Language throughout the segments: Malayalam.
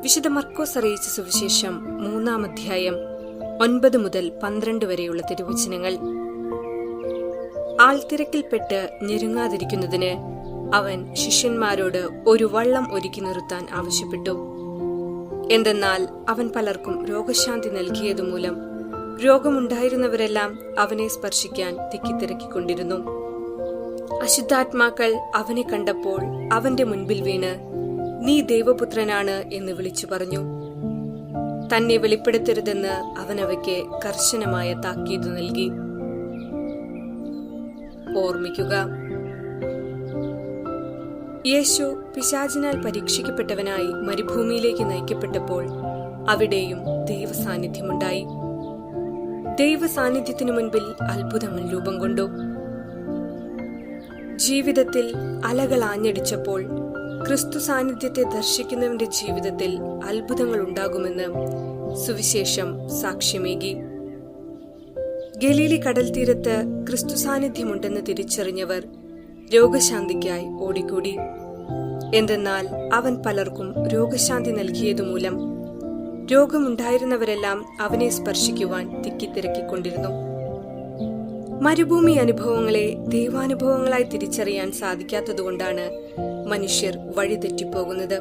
വിശുദ്ധ മർക്കോസ് അറിയിച്ച സുവിശേഷം 3-ാം അധ്യായം 9 മുതൽ 12 വരെയുള്ള തിരുവചനങ്ങൾ. ആൾത്തിരക്കിൽപ്പെട്ട് ഞെരുങ്ങാതിരിക്കുന്നതിന് അവൻ ശിഷ്യന്മാരോട് ഒരു വള്ളം ഒരുക്കി നിർത്താൻ ആവശ്യപ്പെട്ടു. എന്തെന്നാൽ അവൻ പലർക്കും രോഗശാന്തി നൽകിയതുമൂലം രോഗമുണ്ടായിരുന്നവരെല്ലാം അവനെ സ്പർശിക്കാൻ തിക്കിത്തിരക്കിക്കൊണ്ടിരുന്നു. അശുദ്ധാത്മാക്കൾ അവനെ കണ്ടപ്പോൾ അവന്റെ മുൻപിൽ വീണ്, "നീ ദൈവപുത്രനാണ്" എന്ന് വിളിച്ചു പറഞ്ഞു. തന്നെ വെളിപ്പെടുത്തരുതെന്ന് അവനവയ്ക്ക് കർശനമായ താക്കീത് നൽകി. ഓർമ്മിക്കുക, യേശു പിശാചിനാൽ പരീക്ഷിക്കപ്പെട്ടവനായി മരുഭൂമിയിലേക്ക് നയിക്കപ്പെട്ടപ്പോൾ അവിടെയും ദൈവസാന്നിധ്യമുണ്ടായി. ദൈവസാന്നിധ്യത്തിനു മുൻപിൽ അത്ഭുതങ്ങൾ രൂപം കൊണ്ടു. ജീവിതത്തിൽ അലകൾ ആഞ്ഞടിച്ചപ്പോൾ ക്രിസ്തു സാന്നിധ്യത്തെ ദർശിക്കുന്നവന്റെ ജീവിതത്തിൽ അത്ഭുതങ്ങൾ ഉണ്ടാകുമെന്ന് സുവിശേഷം സാക്ഷ്യമേകി. ഗലീലി കടൽ തീരത്ത് ക്രിസ്തു സാന്നിധ്യമുണ്ടെന്ന് തിരിച്ചറിഞ്ഞവർ രോഗശാന്തിക്കായി ഓടിക്കൂടി. എന്തെന്നാൽ അവൻ പലർക്കും രോഗശാന്തി നൽകിയതുമൂലം രോഗമുണ്ടായിരുന്നവരെല്ലാം അവനെ സ്പർശിക്കുവാൻ തിക്കിത്തിരക്കിക്കൊണ്ടിരുന്നു. മരുഭൂമി അനുഭവങ്ങളെ ദൈവാനുഭവങ്ങളായി തിരിച്ചറിയാൻ സാധിക്കാത്തതുകൊണ്ടാണ് മനുഷ്യർ വഴിതെറ്റിപ്പോകുന്നത്.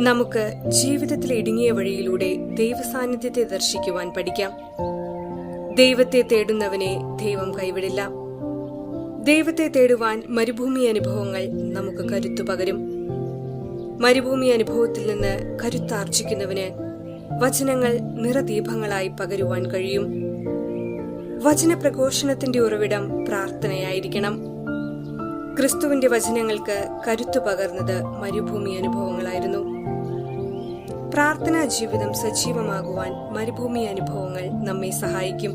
നമുക്ക് ജീവിതത്തിലെ ഇടുങ്ങിയ വഴിയിലൂടെ ദൈവസാന്നിധ്യത്തെ ദർശിക്കുവാൻ പഠിക്കാം. ദൈവത്തെ തേടുന്നവനെ ദൈവം കൈവിടില്ല. ദൈവത്തെ തേടുവാൻ മരുഭൂമി അനുഭവങ്ങൾ നമുക്ക് കരുത്തു പകരും. മരുഭൂമി അനുഭവത്തിൽ നിന്ന് കരുത്താർജിക്കുന്നവന് വചനങ്ങൾ നിറദീപങ്ങളായി പകരുവാൻ കഴിയും. വചനപ്രഘോഷണത്തിന്റെ ഉറവിടം പ്രാർത്ഥനയായിരിക്കണം. ക്രിസ്തുവിന്റെ വചനങ്ങൾക്ക് കരുത്തു പകർന്നത് മരുഭൂമി അനുഭവങ്ങളായിരുന്നു. പ്രാർത്ഥനാ ജീവിതം സജീവമാകുവാൻ മരുഭൂമി അനുഭവങ്ങൾ നമ്മെ സഹായിക്കും.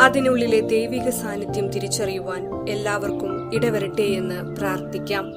അതിനുള്ളിലെ ദൈവിക സാന്നിധ്യം തിരിച്ചറിയുവാൻ എല്ലാവർക്കും ഇടവരട്ടെ എന്ന് പ്രാർത്ഥിക്കാം.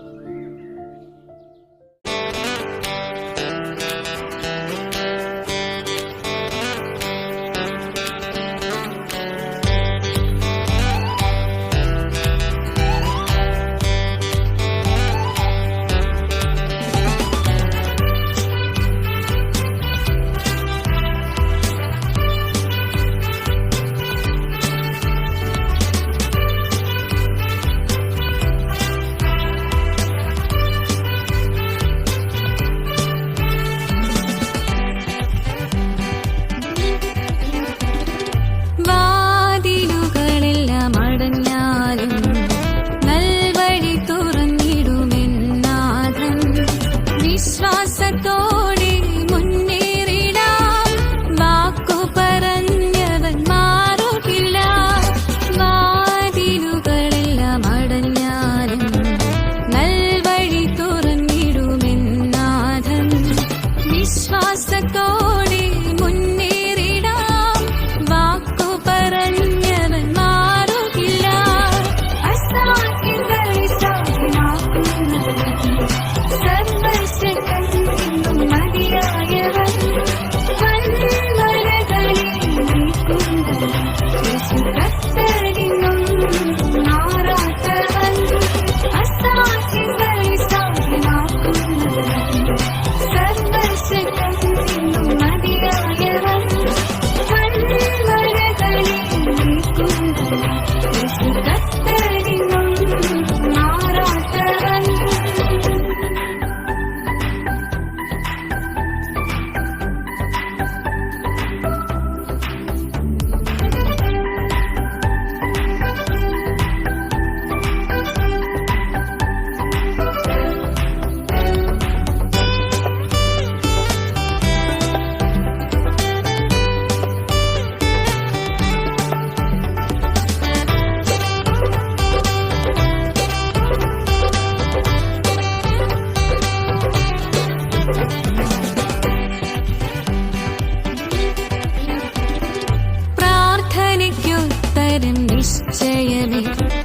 നിശ്ചയമേ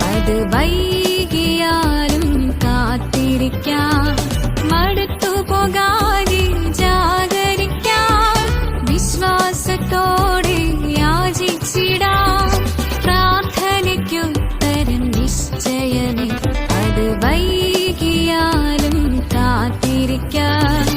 അത് വൈകിയാലും കാത്തിരിക്കാം, മടുത്തു പോകാതെ ജാഗരിക്കാം, വിശ്വാസത്തോടെ യാചിച്ചിടാം. പ്രാർത്ഥനയ്ക്കുത്തരം നിശ്ചയമേ അത് വൈകിയാലും കാത്തിരിക്കാം,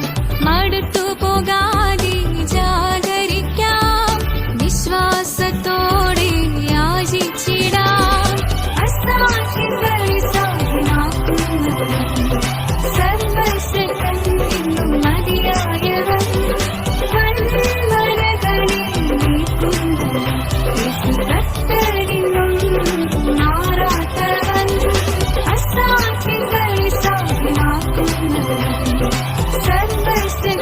സർവസ്വ